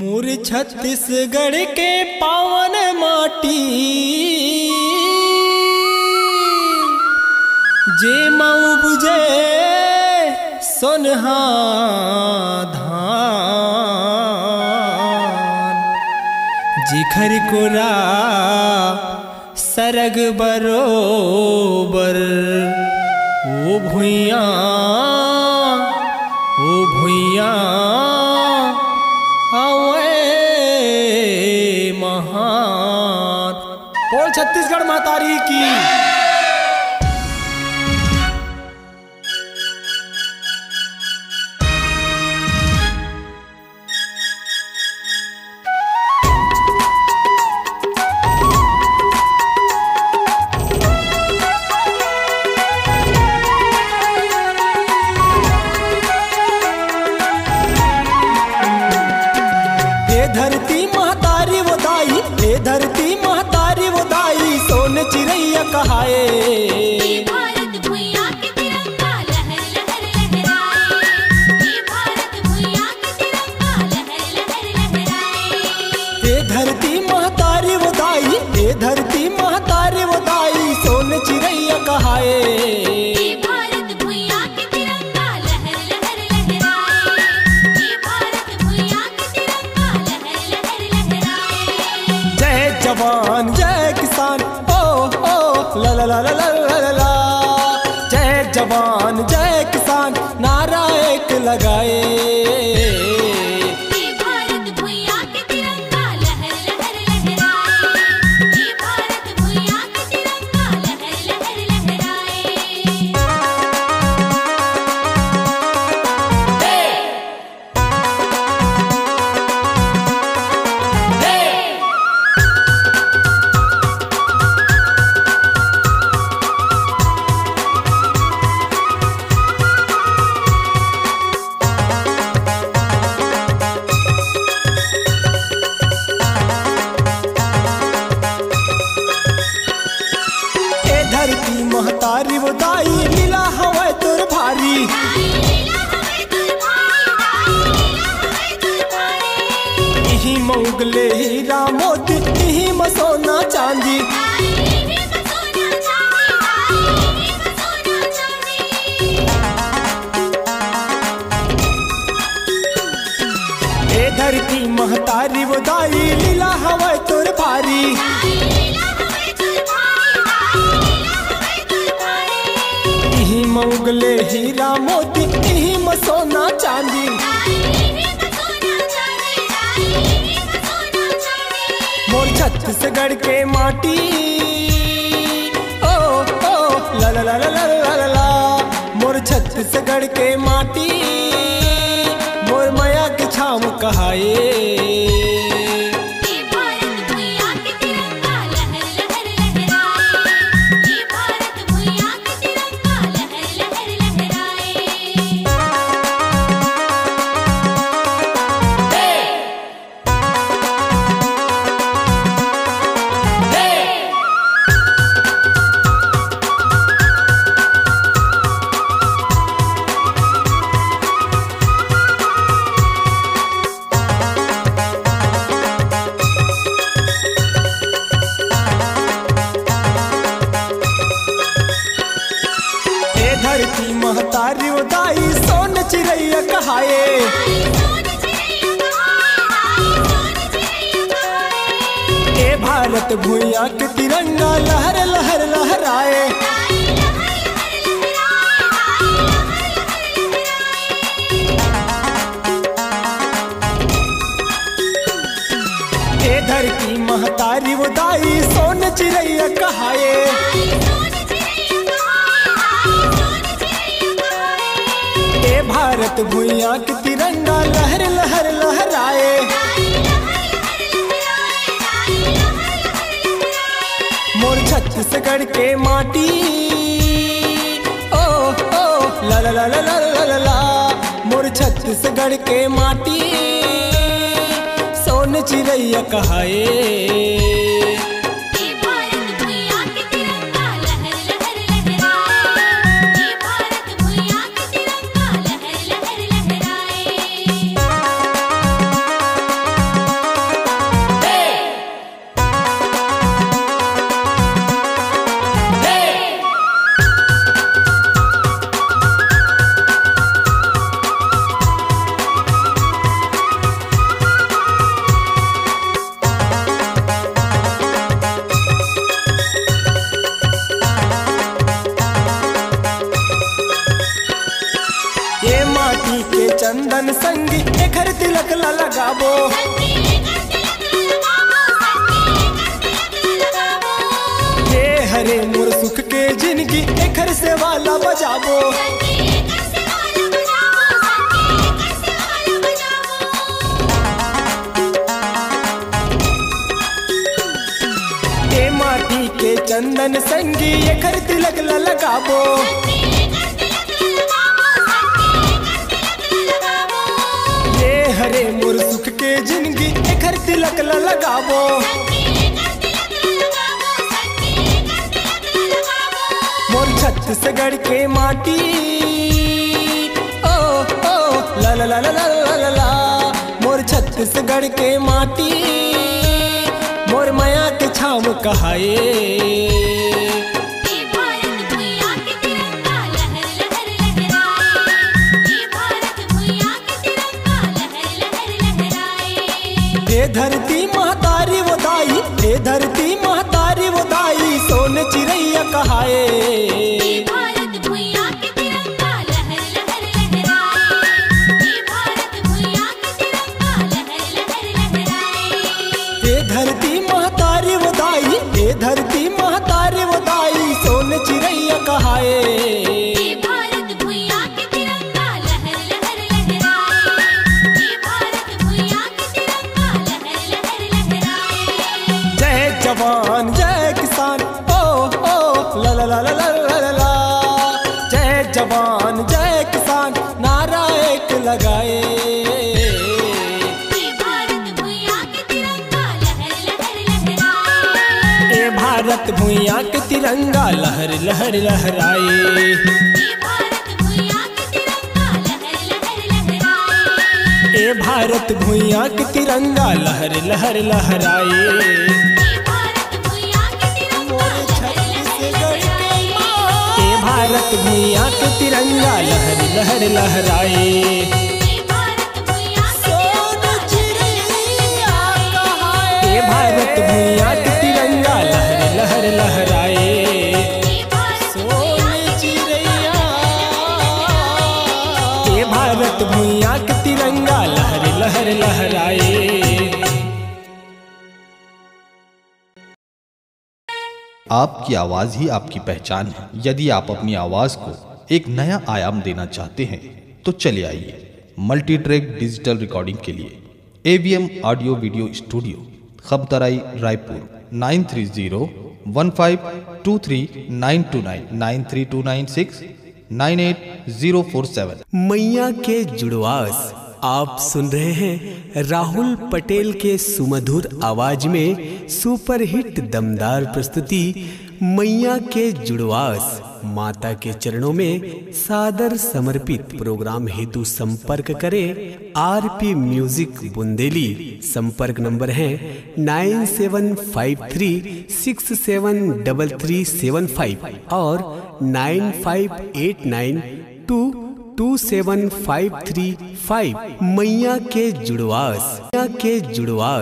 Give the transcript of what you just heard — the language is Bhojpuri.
मोर छत्तीसगढ़ के पावन माटी जे माऊ बुझे सोनहा धान जिखर कोरा सरग बरोबर ओ भुइया महान बोल छत्तीसगढ़ महतारी की। धरती महतारी वो दाई, हे धरती महतारी वो दाई, सोन चिड़ैया कहाए। भारत भुइयां के तिरंगा लहर लहर लहराए, भारत भुइयां के तिरंगा लहर लहर लहराए। हे धरती महतारी वो दाई, हे धरती महतारी वो दाई, सोन चिड़ैया कहाए। भारत भुइयां के तिरंगा लहर लहर लहराए, भारत भुइयां के तिरंगा लहर लहर लहराए। जय जवान जय किसान ओ ला ला ला ला ला ला ला। जय जवान जय किसान नारा एक लगाए। भारत भुइयां के तिरंगा लहर लहर लहराए, भारत भुइयां के तिरंगा लहर लहर लहराए। धरती महतारी वो दाई लीला हवे तोर भारी। इही मोगले हीरा मोती इही मसोना चांदी। ए धरती महतारी वो दाई लीला हवे तोर भारी। इही मोगले हीरा मोती इही मसोना चांदी। मोर छत्तीसगढ़ के माटी ओ ला ला ला ला ला ला ला। मोर छत्तीसगढ़ के माटी मोर माया के छाम कहाए। भारत भुइयां के तिरंगा लहर लहर लहराए, भारत भुइयां के तिरंगा लहर लहर लहराए। धरती महतारी वो दाई सोन चिड़ैया कहाए। ए भारत भुइयां के तिरंगा लहर लहर लहराए। ए धरती महतारी वो दाई सोन चिड़ैया कहाए। भारत भुइयां के तिरंगा लहर लहर लहराए। मोर छत्तीसगढ़ के माटी ओ ला ला ला ला ला ला ला। मोर छत्तीसगढ़ के माटी सोन चिड़ैया कहाए। भारत भुइयां के तिरंगा लहर लहर लहराए, भारत भुइयां के तिरंगा लहर लहर लहराए। तिलक लगाबो। ये हरे मोर सुख के जिंदगी एकर से वाला बजाबो। ये माटी के चंदन संगी एकर तिलक लगाबो। ये हरे मोर सुख के जिंदगी एकर तिलक लगाबो। मोर छत्तीसगढ़ के माटी ओ ओ ला ला ला ला ला ला ला। मोर छत्तीसगढ़ के माटी मोर माया के छाव कहाए। हे धरती महतारी वो दाई, हे धरती महतारी वो दाई, सोन चिड़ैया कहाए। धरती महतारी वो दाई, हे धरती महतारी वो दाई, सोन चिड़ैया कहाए। जय जवान जय किसान ओ ओ ला ला ला ला ला ला ला। जय जवान जय किसान नारा एक लगाए। भारत भुइयां के तिरंगा लहर लहर लहराए। ए भारत भुइयां के तिरंगा लहर लहर लहराए। ए भारत भुइयां के तिरंगा लहर लहर लहराए। ए भारत भुइयां के तिरंगा लहर लहर लहराए। सोन चिड़ैया ए भारत भुइयां के तिरंगा लहर लहर लहराए। आपकी आवाज ही आपकी पहचान है। यदि आप अपनी आवाज को एक नया आयाम देना चाहते हैं तो चले आइए मल्टी ट्रैक डिजिटल रिकॉर्डिंग के लिए AVM audio video studio, Khabtarai, Raipur 9301523929 9329698047। मैया के जुड़वास आप सुन रहे हैं राहुल पटेल के सुमधुर आवाज में सुपरहिट दमदार प्रस्तुति मैया के जुड़वास। माता के चरणों में सादर समर्पित प्रोग्राम हेतु संपर्क करें RP म्यूजिक बुंदेली। संपर्क नंबर है 9753673375 और 9589227535। मैया के जुड़वास, मैया के जुड़वास।